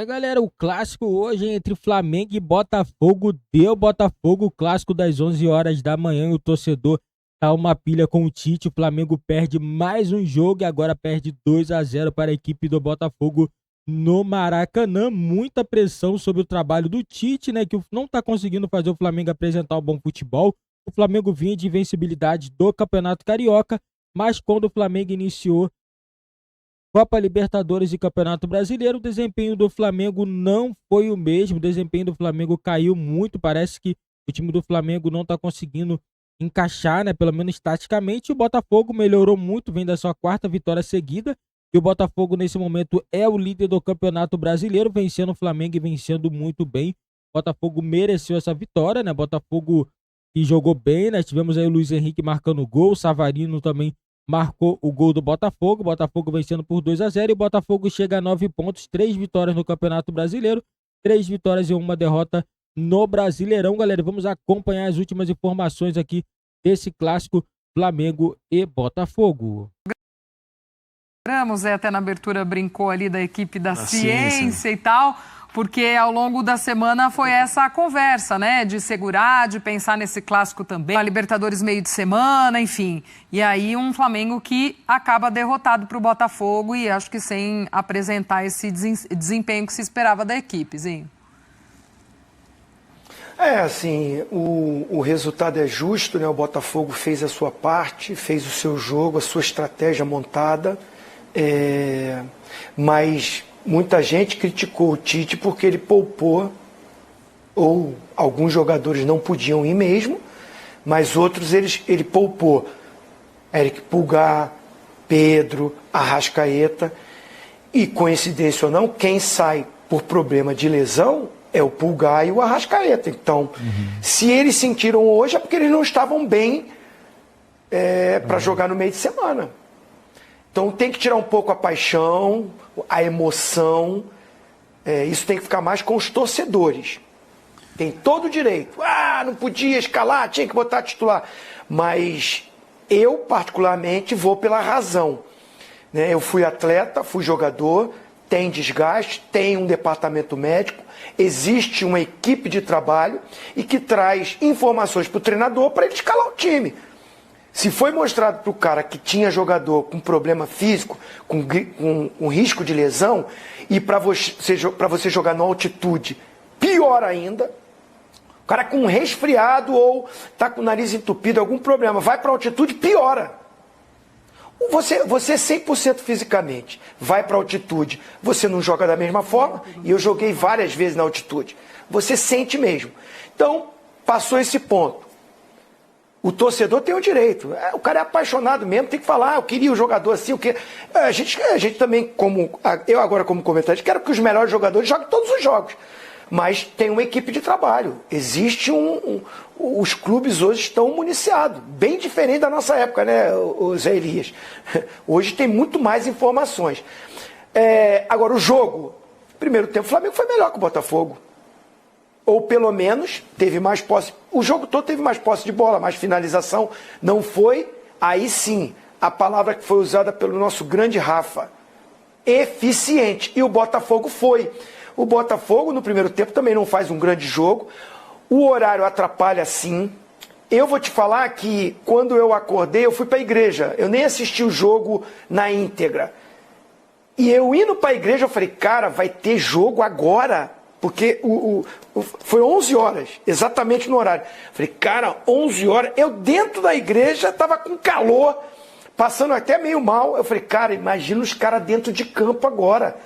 Galera, o clássico hoje entre Flamengo e Botafogo deu Botafogo, o clássico das 11 horas da manhã. O torcedor tá uma pilha com o Tite. O Flamengo perde mais um jogo e agora perde 2-0 para a equipe do Botafogo no Maracanã. Muita pressão sobre o trabalho do Tite, né, que não tá conseguindo fazer o Flamengo apresentar um bom futebol. O Flamengo vinha de invencibilidade do Campeonato Carioca, mas quando o Flamengo iniciou Copa Libertadores e Campeonato Brasileiro, o desempenho do Flamengo não foi o mesmo. O desempenho do Flamengo caiu muito. Parece que o time do Flamengo não está conseguindo encaixar, né? Pelo menos taticamente. O Botafogo melhorou muito, vem da sua quarta vitória seguida. E o Botafogo, nesse momento, é o líder do Campeonato Brasileiro, vencendo o Flamengo e vencendo muito bem. O Botafogo mereceu essa vitória, né? Botafogo que jogou bem, né? Tivemos aí o Luiz Henrique marcando gol, o Savarino também marcou o gol do Botafogo. Botafogo vencendo por 2-0 e o Botafogo chega a 9 pontos, 3 vitórias no Campeonato Brasileiro, 3 vitórias e uma derrota no Brasileirão. Galera, vamos acompanhar as últimas informações aqui desse clássico Flamengo e Botafogo. Até na abertura brincou ali da equipe da ciência e tal, porque ao longo da semana foi essa a conversa, né? De segurar, de pensar nesse clássico também, a Libertadores meio de semana, enfim. E aí um Flamengo que acaba derrotado para o Botafogo e acho que sem apresentar esse desempenho que se esperava da equipe, Zinho. Assim, o resultado é justo, né? O Botafogo fez a sua parte, fez o seu jogo, a sua estratégia montada, mas muita gente criticou o Tite porque ele poupou, ou alguns jogadores não podiam ir mesmo, mas outros ele poupou. Eric Pulgar, Pedro, Arrascaeta, e coincidência ou não, quem sai por problema de lesão é o Pulgar e o Arrascaeta. Então, se eles sentiram hoje é porque eles não estavam bem para jogar no meio de semana. Então tem que tirar um pouco a paixão, a emoção, isso tem que ficar mais com os torcedores. Tem todo o direito. Não podia escalar, tinha que botar titular. Mas eu, particularmente, vou pela razão. Né? Eu fui atleta, fui jogador, tem desgaste, tem um departamento médico, existe uma equipe de trabalho e que traz informações para o treinador para ele escalar o time. Se foi mostrado para o cara que tinha jogador com problema físico, com risco de lesão, e para você jogar na altitude, pior ainda, o cara com um resfriado ou está com o nariz entupido, algum problema, vai para a altitude, piora. Você 100% fisicamente vai para a altitude, você não joga da mesma forma, e eu joguei várias vezes na altitude, você sente mesmo. Então, passou esse ponto. O torcedor tem o direito. O cara é apaixonado mesmo, tem que falar, eu queria o jogador assim, o que. A gente também, eu agora como comentarista, quero que os melhores jogadores joguem todos os jogos. Mas tem uma equipe de trabalho. Existe os clubes hoje estão municiados. Bem diferente da nossa época, né, o Zé Elias? Hoje tem muito mais informações. Agora, o jogo, primeiro tempo, o Flamengo foi melhor que o Botafogo. Ou pelo menos teve mais posse. O jogo todo teve mais posse de bola, mais finalização. Não foi, aí sim, a palavra que foi usada pelo nosso grande Rafa, eficiente. E o Botafogo foi. O Botafogo no primeiro tempo também não faz um grande jogo. O horário atrapalha sim. Eu vou te falar que quando eu acordei, eu fui para a igreja. Eu nem assisti o jogo na íntegra. E eu indo para a igreja, eu falei, cara, vai ter jogo agora. Porque foi 11 horas, exatamente no horário. Falei, cara, 11 horas. Eu dentro da igreja estava com calor, passando até meio mal. Eu falei, cara, imagina os caras dentro de campo agora.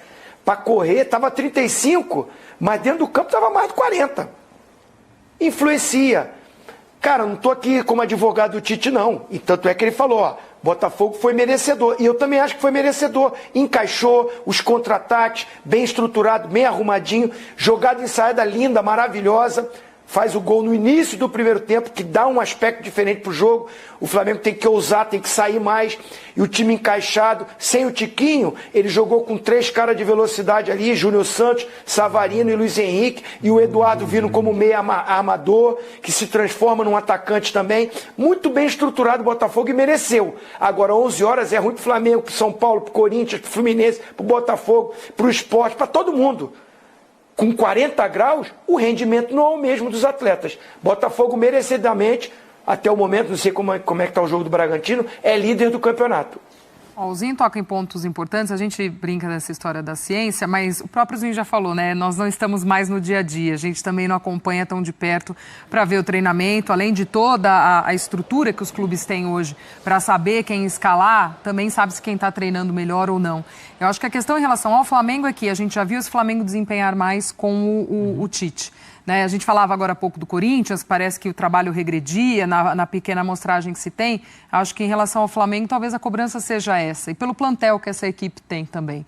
Para correr, estava 35, mas dentro do campo estava mais de 40. Influencia. Cara, não estou aqui como advogado do Tite, não. E tanto é que ele falou, Botafogo foi merecedor. E eu também acho que foi merecedor. Encaixou os contra-ataques, bem estruturado, bem arrumadinho. Jogada ensaiada linda, maravilhosa. faz o gol no início do primeiro tempo, que dá um aspecto diferente para o jogo. O Flamengo tem que ousar, tem que sair mais. E o time encaixado, sem o Tiquinho, ele jogou com 3 caras de velocidade ali, Júnior Santos, Savarino e Luiz Henrique, e o Eduardo vindo como meio armador, que se transforma num atacante também. Muito bem estruturado o Botafogo e mereceu. Agora, 11 horas é ruim para o Flamengo, para o São Paulo, para o Corinthians, para o Fluminense, para o Botafogo, para o Sport, para todo mundo. Com 40 graus, o rendimento não é o mesmo dos atletas. Botafogo, merecidamente, até o momento, não sei como é que está o jogo do Bragantino, é líder do campeonato. O Zinho toca em pontos importantes, a gente brinca nessa história da ciência, mas o próprio Zinho já falou, né? Nós não estamos mais no dia a dia, a gente também não acompanha tão de perto para ver o treinamento, além de toda a estrutura que os clubes têm hoje para saber quem escalar, também sabe-se quem está treinando melhor ou não. Eu acho que a questão em relação ao Flamengo é que a gente já viu esse Flamengo desempenhar mais com o Tite. Né? A gente falava agora há pouco do Corinthians, parece que o trabalho regredia na pequena amostragem que se tem. Acho que em relação ao Flamengo, talvez a cobrança seja essa. E pelo plantel que essa equipe tem também.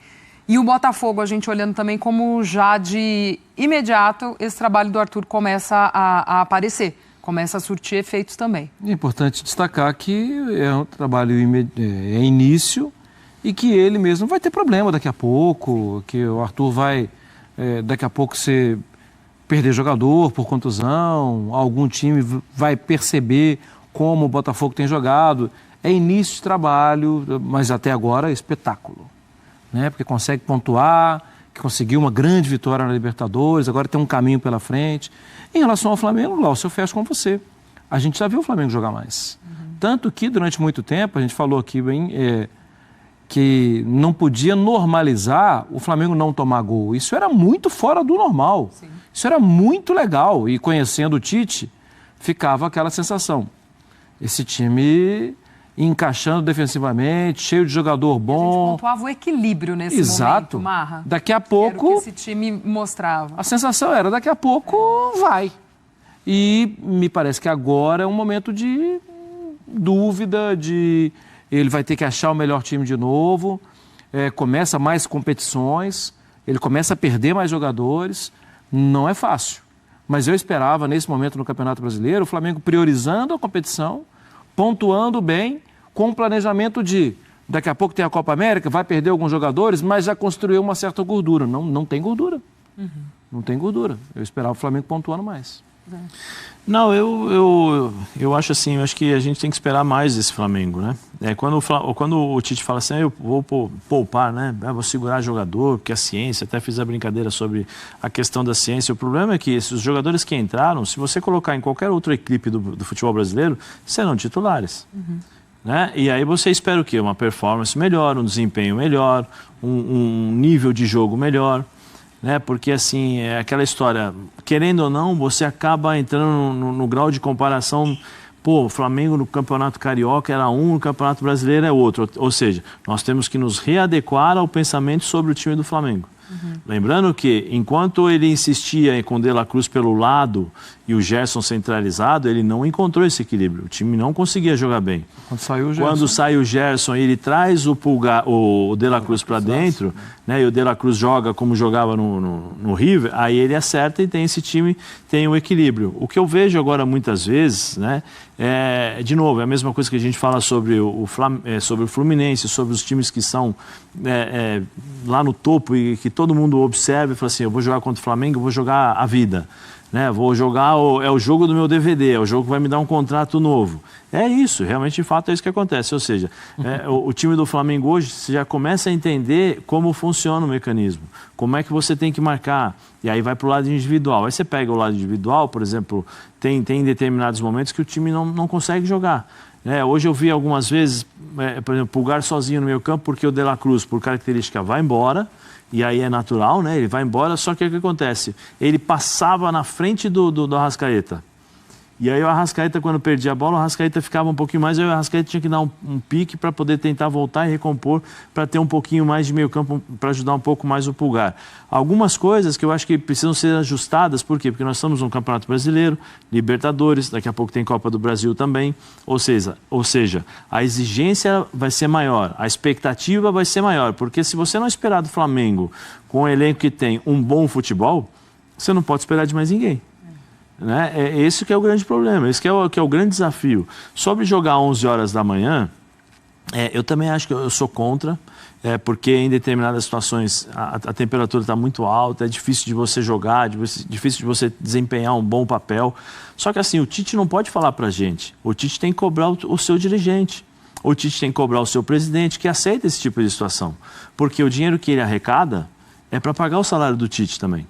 E o Botafogo, a gente olhando também como já de imediato, esse trabalho do Arthur começa a aparecer. Começa a surtir efeitos também. É importante destacar que é um trabalho é início e que ele mesmo vai ter problema daqui a pouco, que o Arthur vai daqui a pouco ser... perder jogador por contusão, algum time vai perceber como o Botafogo tem jogado. É início de trabalho, mas até agora é espetáculo. Né? Porque consegue pontuar, que conseguiu uma grande vitória na Libertadores, agora tem um caminho pela frente. Em relação ao Flamengo, Glaucio, eu fecho com você. A gente já viu o Flamengo jogar mais. Tanto que durante muito tempo, a gente falou aqui que não podia normalizar o Flamengo não tomar gol. Isso era muito fora do normal. Sim. Isso era muito legal e conhecendo o Tite, ficava aquela sensação. Esse time encaixando defensivamente, cheio de jogador bom. E a gente pontuava o equilíbrio nesse momento, Marra. Daqui a pouco... Era o que esse time mostrava. A sensação era, daqui a pouco vai. E me parece que agora é um momento de dúvida, ele vai ter que achar o melhor time de novo, começa mais competições, ele começa a perder mais jogadores. Não é fácil, mas eu esperava nesse momento no Campeonato Brasileiro o Flamengo priorizando a competição, pontuando bem, com o planejamento de daqui a pouco tem a Copa América, vai perder alguns jogadores, mas já construiu uma certa gordura. Não tem gordura. Não tem gordura. Eu esperava o Flamengo pontuando mais. Não, eu acho assim, eu acho que a gente tem que esperar mais desse Flamengo, né? Quando o Tite fala assim, eu vou poupar, né? Eu vou segurar jogador, porque a ciência, até fiz a brincadeira sobre a questão da ciência. O problema é que esses jogadores que entraram, se você colocar em qualquer outra equipe do futebol brasileiro, serão titulares. Né? E aí você espera o quê? Uma performance melhor, um desempenho melhor, um nível de jogo melhor. Né? Porque assim, é aquela história, querendo ou não, você acaba entrando no grau de comparação. Pô, o Flamengo no Campeonato Carioca era um, no Campeonato Brasileiro é outro. Ou seja, nós temos que nos readequar ao pensamento sobre o time do Flamengo. Lembrando que, enquanto ele insistia com o De La Cruz pelo lado e o Gerson centralizado, ele não encontrou esse equilíbrio. O time não conseguia jogar bem. Quando sai o Gerson, ele traz o De La Cruz para dentro, né, e o De La Cruz joga como jogava no River, aí ele acerta e tem esse time, tem o equilíbrio. O que eu vejo agora muitas vezes, né, de novo, é a mesma coisa que a gente fala sobre sobre o Fluminense, sobre os times que são lá no topo e que todo mundo observa e fala assim, eu vou jogar contra o Flamengo, eu vou jogar a vida. Né? Vou jogar, é o jogo do meu DVD, é o jogo que vai me dar um contrato novo. É isso, realmente, de fato, é isso que acontece. Ou seja, o time do Flamengo hoje, você já começa a entender como funciona o mecanismo, como é que você tem que marcar, e aí vai para o lado individual. Aí você pega o lado individual, por exemplo, tem determinados momentos que o time não consegue jogar. Hoje eu vi algumas vezes, por exemplo, Pulgar sozinho no meio campo, porque o De La Cruz, por característica, vai embora, e aí é natural, né? Ele vai embora, só que o que acontece? Ele passava na frente do Arrascaeta. E aí o Arrascaeta, quando perdia a bola, o Arrascaeta ficava um pouquinho mais, aí o Arrascaeta tinha que dar um pique para poder tentar voltar e recompor, para ter um pouquinho mais de meio campo, para ajudar um pouco mais o Pulgar. Algumas coisas que eu acho que precisam ser ajustadas, por quê? Porque nós estamos no Campeonato Brasileiro, Libertadores, daqui a pouco tem Copa do Brasil também, ou seja, a exigência vai ser maior, a expectativa vai ser maior, porque se você não esperar do Flamengo, com o elenco que tem um bom futebol, você não pode esperar de mais ninguém. Né? Esse que é o grande problema, esse que é o grande desafio. Sobre jogar 11 horas da manhã, eu também acho que eu sou contra, porque em determinadas situações a temperatura está muito alta, é difícil de você jogar, difícil de você desempenhar um bom papel. Só que assim, o Tite não pode falar para a gente, o Tite tem que cobrar o seu dirigente, o Tite tem que cobrar o seu presidente que aceita esse tipo de situação, porque o dinheiro que ele arrecada é para pagar o salário do Tite também.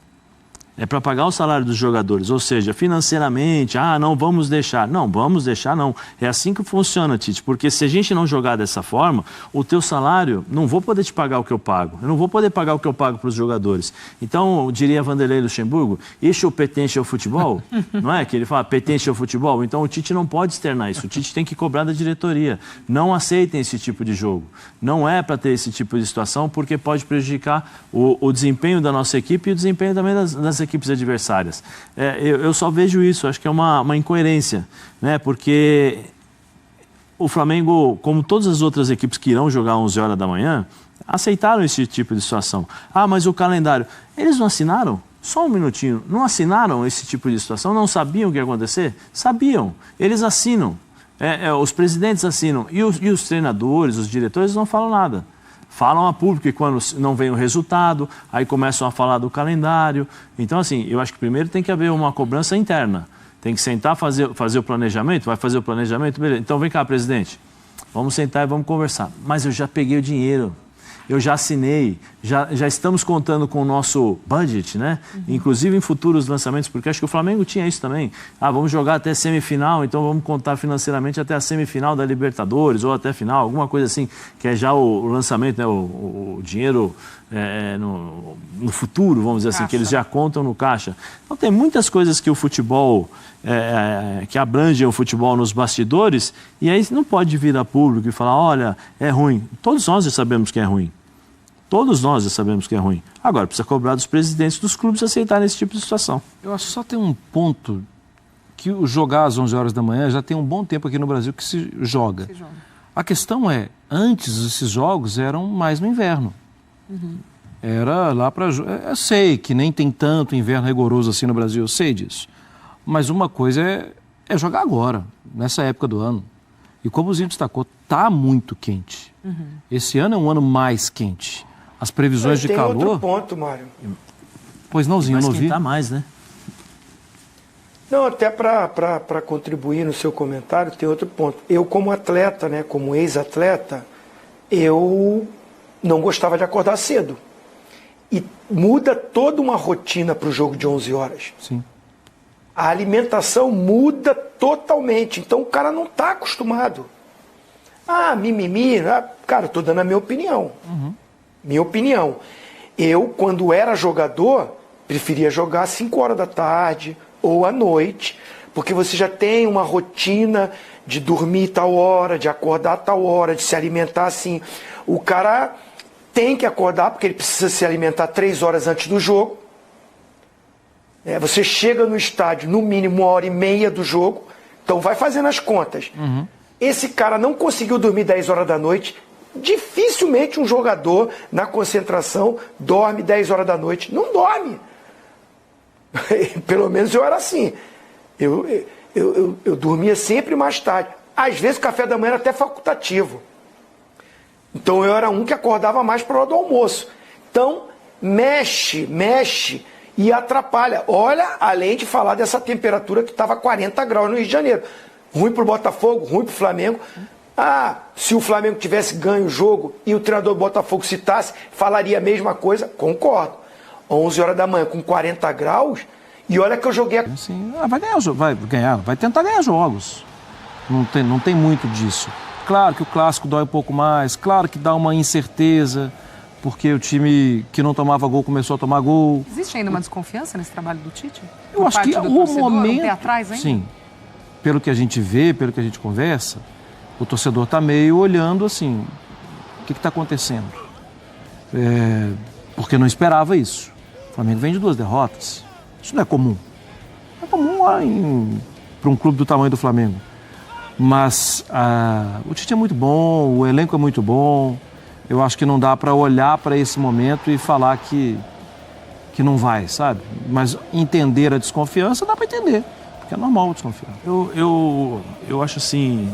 É para pagar o salário dos jogadores, ou seja, financeiramente, não vamos deixar. Não, vamos deixar não. É assim que funciona, Tite, porque se a gente não jogar dessa forma, o teu salário, não vou poder te pagar o que eu pago. Eu não vou poder pagar o que eu pago para os jogadores. Então, diria Vanderlei Luxemburgo, isso pertence ao futebol? Não é? Que ele fala, pertence ao futebol? Então, o Tite não pode externar isso. O Tite tem que cobrar da diretoria. Não aceitem esse tipo de jogo. Não é para ter esse tipo de situação, porque pode prejudicar o desempenho da nossa equipe e o desempenho também das equipes adversárias. Eu só vejo isso, acho que é uma incoerência, né? Porque o Flamengo, como todas as outras equipes que irão jogar 11 horas da manhã, aceitaram esse tipo de situação. Mas o calendário, eles não assinaram? Só um minutinho, não assinaram esse tipo de situação? Não sabiam o que ia acontecer? Sabiam, eles assinam, os presidentes assinam, e os treinadores, os diretores não falam nada. Falam a público e quando não vem o resultado, aí começam a falar do calendário. Então, assim, eu acho que primeiro tem que haver uma cobrança interna. Tem que sentar, fazer o planejamento, vai fazer o planejamento, beleza. Então, vem cá, presidente, vamos sentar e vamos conversar. Mas eu já peguei o dinheiro, eu já assinei, já estamos contando com o nosso budget, né? Inclusive em futuros lançamentos, porque acho que o Flamengo tinha isso também. Vamos jogar até semifinal, então vamos contar financeiramente até a semifinal da Libertadores ou até final, alguma coisa assim, que é já o lançamento, né? O dinheiro no futuro, vamos dizer assim, que eles já contam no caixa. Então tem muitas coisas que o futebol, que abrangem o futebol nos bastidores, e aí não pode vir a público e falar, olha, é ruim. Todos nós já sabemos que é ruim. Todos nós já sabemos que é ruim. Agora, precisa cobrar dos presidentes dos clubes aceitarem esse tipo de situação. Eu acho que só tem um ponto, que o jogar às 11 horas da manhã já tem um bom tempo aqui no Brasil que se joga. A questão é, antes esses jogos eram mais no inverno. Era lá para... Eu sei que nem tem tanto inverno rigoroso assim no Brasil, eu sei disso. Mas uma coisa é jogar agora, nessa época do ano. E como o Zinho destacou, está muito quente. Esse ano é um ano mais quente. As previsões de calor... Tem outro ponto, Mário. Pois não, Zinho, eu não vi. Esquentar mais, né? Não, até para contribuir no seu comentário, tem outro ponto. Eu, como atleta, né, como ex-atleta, eu não gostava de acordar cedo. E muda toda uma rotina para o jogo de 11 horas. Sim. A alimentação muda totalmente. Então o cara não está acostumado. Mimimi. Cara, eu estou dando a minha opinião. Minha opinião. Eu, quando era jogador, preferia jogar às 5 horas da tarde ou à noite, porque você já tem uma rotina de dormir tal hora, de acordar tal hora, de se alimentar assim. O cara tem que acordar, porque ele precisa se alimentar 3 horas antes do jogo. Você chega no estádio, no mínimo 1h30 do jogo, então vai fazendo as contas. Esse cara não conseguiu dormir 10 horas da noite, dificilmente um jogador na concentração dorme 10 horas da noite. Não dorme. Pelo menos eu era assim. Eu dormia sempre mais tarde. Às vezes o café da manhã era até facultativo. Então eu era um que acordava mais para a hora do almoço. Então mexe e atrapalha. Olha, além de falar dessa temperatura que estava 40 graus no Rio de Janeiro. Ruim para o Botafogo, ruim para o Flamengo. Se o Flamengo tivesse ganho o jogo e o treinador do Botafogo citasse, falaria a mesma coisa? Concordo. 11 horas da manhã com 40 graus, e olha que eu joguei... Sim, vai tentar ganhar jogos. Não tem muito disso. Claro que o clássico dói um pouco mais, claro que dá uma incerteza, porque o time que não tomava gol começou a tomar gol. Existe ainda uma desconfiança nesse trabalho do Tite? Eu acho que o momento... Pé atrás ainda? Sim. Pelo que a gente vê, pelo que a gente conversa, o torcedor está meio olhando assim, o que está acontecendo? Porque não esperava isso. O Flamengo vem de 2 derrotas. Isso não é comum. É comum lá para um clube do tamanho do Flamengo. Mas o Tite é muito bom, o elenco é muito bom. Eu acho que não dá para olhar para esse momento e falar que não vai, sabe? Mas entender a desconfiança dá para entender. porque é normal desconfiar. Eu acho assim,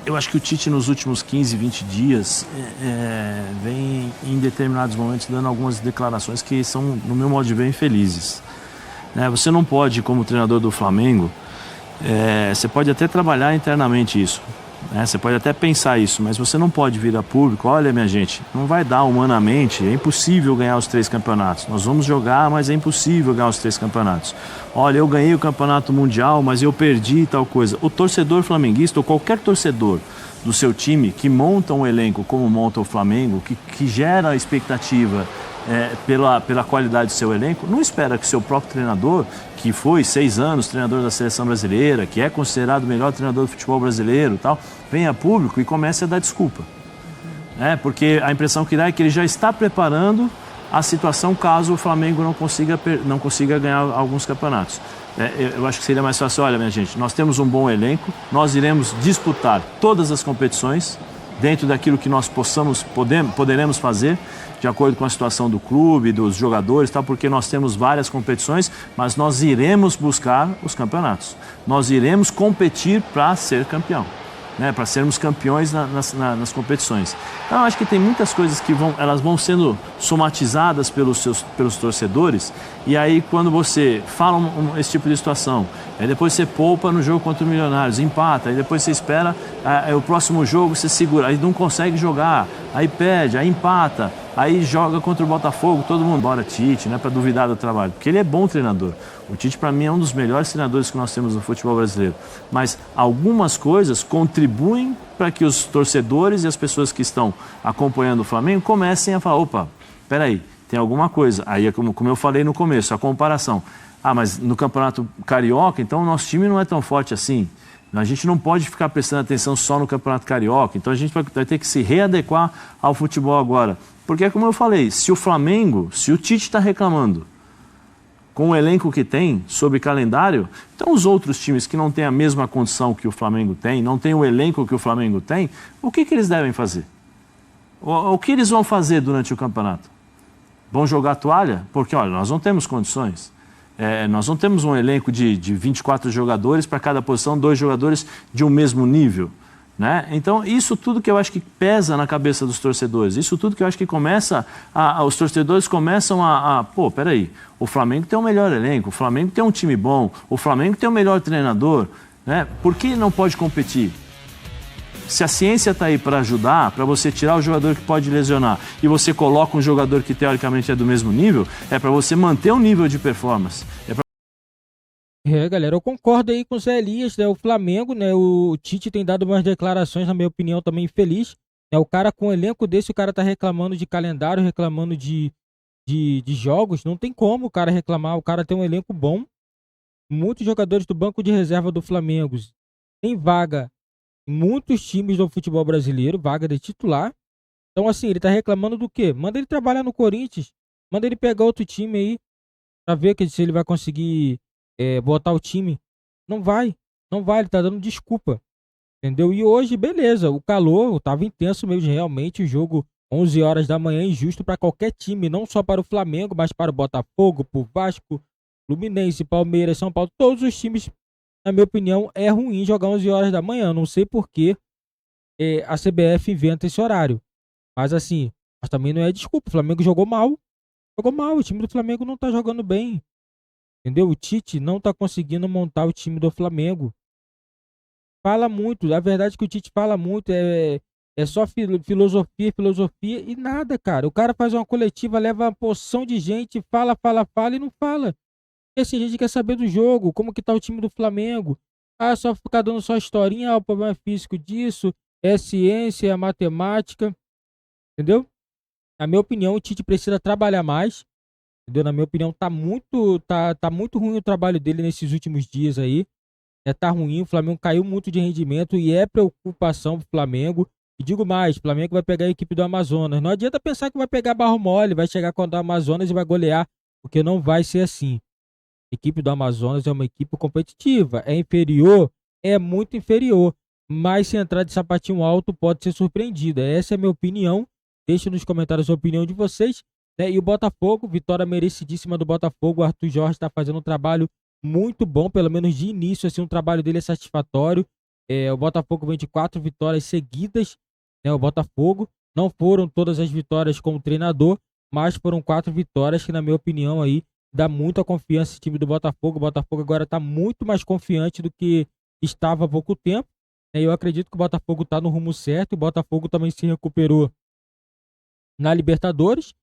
eu acho que o Tite nos últimos 15, 20 dias vem em determinados momentos dando algumas declarações que são, no meu modo de ver, infelizes. Você não pode, como treinador do Flamengo, você pode até trabalhar internamente isso, você pode até pensar isso, mas você não pode vir a público, olha minha gente, não vai dar humanamente, é impossível ganhar os 3 campeonatos, nós vamos jogar, mas é impossível ganhar os 3 campeonatos. Olha, eu ganhei o campeonato mundial, mas eu perdi tal coisa. O torcedor flamenguista, ou qualquer torcedor do seu time que monta um elenco como monta o Flamengo, que gera a expectativa pela qualidade do seu elenco, não espera que o seu próprio treinador, que foi 6 anos treinador da seleção brasileira, que é considerado o melhor treinador do futebol brasileiro, tal, venha a público e comece a dar desculpa. Porque a impressão que dá é que ele já está preparando a situação caso o Flamengo não consiga ganhar alguns campeonatos. Eu acho que seria mais fácil, olha minha gente, nós temos um bom elenco, nós iremos disputar todas as competições dentro daquilo que nós poderemos fazer, de acordo com a situação do clube, dos jogadores, tal, porque nós temos várias competições, mas nós iremos buscar os campeonatos. Nós iremos competir para ser campeão, para sermos campeões nas competições. Então, eu acho que tem muitas coisas que elas vão sendo somatizadas pelos torcedores, e aí quando você fala esse tipo de situação, aí depois você poupa no jogo contra o Milionários, empata, aí depois você espera o próximo jogo, você segura, aí não consegue jogar, aí perde, aí empata, aí joga contra o Botafogo, todo mundo, bora Tite, não é para duvidar do trabalho, porque ele é bom treinador. O Tite, para mim, é um dos melhores treinadores que nós temos no futebol brasileiro. Mas algumas coisas contribuem para que os torcedores e as pessoas que estão acompanhando o Flamengo comecem a falar, opa, peraí, tem alguma coisa. Aí é como eu falei no começo, a comparação. Mas no Campeonato Carioca, então o nosso time não é tão forte assim. A gente não pode ficar prestando atenção só no Campeonato Carioca. Então a gente vai ter que se readequar ao futebol agora. Porque é como eu falei, se o Tite está reclamando com o elenco que tem, sobre calendário, então os outros times que não têm a mesma condição que o Flamengo tem, não têm o elenco que o Flamengo tem, o que eles devem fazer? O que eles vão fazer durante o campeonato? Vão jogar toalha? Porque, olha, nós não temos condições. Nós não temos um elenco de 24 jogadores, para cada posição, 2 jogadores de um mesmo nível. Então, isso tudo que eu acho que pesa na cabeça dos torcedores, isso tudo que eu acho que os torcedores começam pô, peraí, o Flamengo tem o melhor elenco, o Flamengo tem um time bom, o Flamengo tem o melhor treinador, por que não pode competir? Se a ciência está aí para ajudar, para você tirar o jogador que pode lesionar e você coloca um jogador que teoricamente é do mesmo nível, é para você manter um nível de performance. Galera, eu concordo aí com o Zé Elias, o Flamengo, o Tite tem dado umas declarações, na minha opinião, também infeliz. O cara com um elenco desse, o cara tá reclamando de calendário, reclamando de jogos, não tem como o cara reclamar, o cara tem um elenco bom. Muitos jogadores do banco de reserva do Flamengo tem vaga em muitos times do futebol brasileiro, vaga de titular. Então, assim, ele tá reclamando do quê? Manda ele trabalhar no Corinthians, manda ele pegar outro time aí, pra ver se ele vai conseguir botar o time. Não vai, ele tá dando desculpa, entendeu? E hoje, beleza, o calor tava intenso mesmo, realmente, o jogo 11 horas da manhã, injusto para qualquer time, não só para o Flamengo, mas para o Botafogo, para o Vasco, Fluminense, Palmeiras, São Paulo, todos os times, na minha opinião, é ruim jogar 11 horas da manhã, não sei por que a CBF inventa esse horário, mas assim, mas também não é desculpa, o Flamengo jogou mal, o time do Flamengo não tá jogando bem. Entendeu? O Tite não tá conseguindo montar o time do Flamengo. Fala muito. A verdade é que o Tite fala muito. É só filosofia e nada, cara. O cara faz uma coletiva, leva uma porção de gente, fala e não fala. E assim, a gente quer saber do jogo, como que tá o time do Flamengo. Só ficar dando só historinha, o problema físico disso, é ciência, é matemática. Entendeu? Na minha opinião, o Tite precisa trabalhar mais. Entendeu? Na minha opinião, tá muito ruim o trabalho dele nesses últimos dias aí. Tá ruim, o Flamengo caiu muito de rendimento e é preocupação pro Flamengo. E digo mais, o Flamengo vai pegar a equipe do Amazonas. Não adianta pensar que vai pegar barro mole, vai chegar contra o Amazonas e vai golear, porque não vai ser assim. A equipe do Amazonas é uma equipe competitiva, é inferior, é muito inferior. Mas se entrar de sapatinho alto, pode ser surpreendida. Essa é a minha opinião. Deixe nos comentários a opinião de vocês. E o Botafogo, vitória merecidíssima do Botafogo. O Arthur Jorge está fazendo um trabalho muito bom, pelo menos de início, assim, o trabalho dele é satisfatório. O Botafogo vem de 4 vitórias seguidas, né? O Botafogo não foram todas as vitórias com o treinador, mas foram 4 vitórias que, na minha opinião, aí dá muita confiança esse time do Botafogo. O Botafogo agora está muito mais confiante do que estava há pouco tempo. Eu acredito que o Botafogo está no rumo certo. O Botafogo também se recuperou na Libertadores.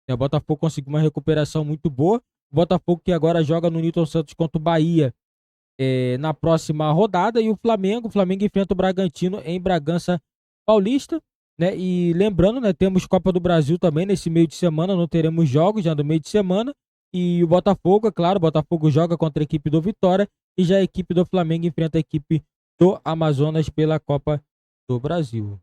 O Botafogo conseguiu uma recuperação muito boa. O Botafogo que agora joga no Newton Santos contra o Bahia na próxima rodada. E o Flamengo enfrenta o Bragantino em Bragança Paulista. Né? E lembrando, né, temos Copa do Brasil também nesse meio de semana. Não teremos jogos já no meio de semana. E o Botafogo, é claro, o Botafogo joga contra a equipe do Vitória. E já a equipe do Flamengo enfrenta a equipe do Amazonas pela Copa do Brasil.